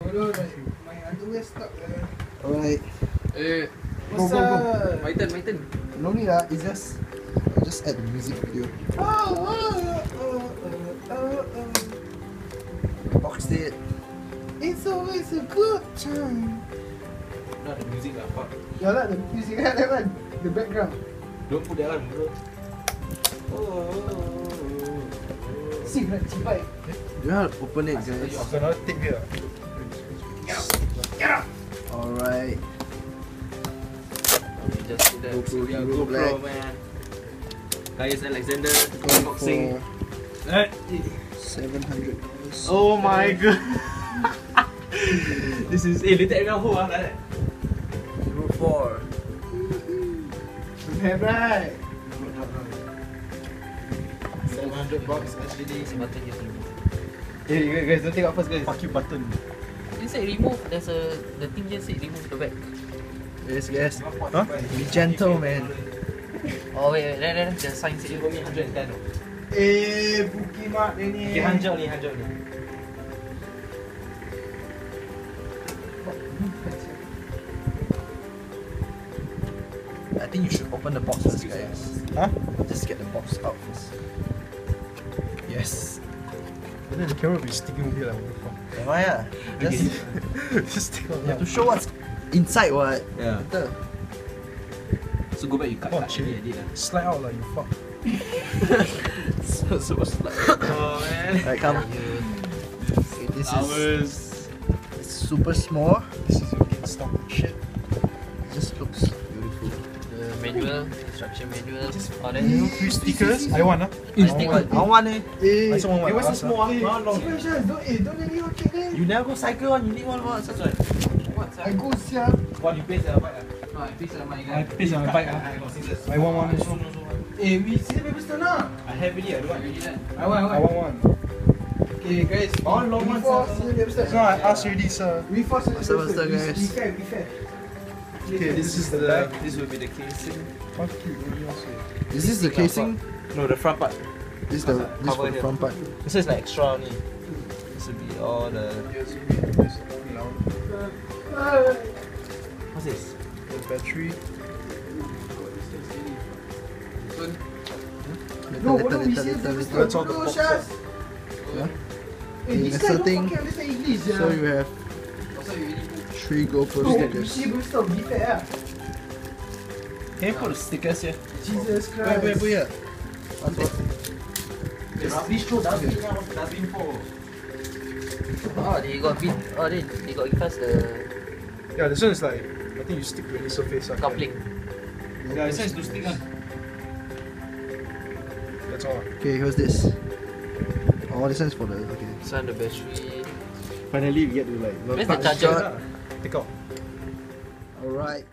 Bodoh, my underwear stuck. Alright. What's go. up? My turn. No need it's just add the music video. Boxed it. It's always a good time. Not the music lah, fuck. Yeah lah, the music that one. The background. Don't put that one, bro. See, nak cipai. You have to open it, guys. So now take here. Get up! Alright. We just did that. GoPro We are Hero GoPro, Black. man. Gaius Alexander, Going unboxing. for $700. Oh my god. This is later everyone hold like that. Hero 4. Have right. 700 bucks actually. Button here to remove. Hey guys, don't take out first guys. Fuck you button. You said remove, the thing just said remove the back. Yes. Huh? Be gentle, man. Oh wait, there, the sign said you owe me 110. Buki mak dia ni. Okay, 100 ni. I think you should open the box first, guys. Huh? Just get the box out first. Yes. And then the camera will be sticking over here like Why ah? Just just stick on you have to show what's inside, what? Yeah. The So go back, you cut Oh, cut shit. any edit lah. Slide out like you fuck. So what's like? Oh man. Alright, come. Okay, this is Ours. it's super small. This is your GameStop shit. It just looks beautiful. The manual, instruction manual. Oh, then You know, free stickers? I want You I stick want what? I want it. I also want one. what's the small one? How long? Don't let me okay then. You never go cycle one. You need one more. That's right. What? I go sia. What you pay the bike? No, I pay the bike. I pay on my bike. I got scissors. I want one. We see the paper stone now. I have it. I don't want it. I want. I want one. Okay guys. All long ones, Before sir. see the paper stone. No, I asked already, sir. We first What's up, guys? Be fair. Okay, this is the back. This will be the casing. Fuck you, what do you want to say? Is this the casing? No, the front part. This the this Cover for the here. front part. This is like extra only. This will be all the. What's this? The battery. No, we see the paper stone. That's all the No, box, Shaz. Yeah. This That's guy the don't thing. fucking understand English. So you have 3 GoPro we stickers. see paper stone. Be fair. Can you put the stickers here? Jesus Christ. Wait here. What's what? Rubbish throw dustbin. What's dustbin for? Oh, they got they got give us the Yeah, this one is like, I think you stick to any surface. coupling. Yeah, this one is to stick on. That's all. Okay, here's this. Oh, this one's for the okay. This one the battery. Finally, we get to like. Where's the charger? Take out. Alright.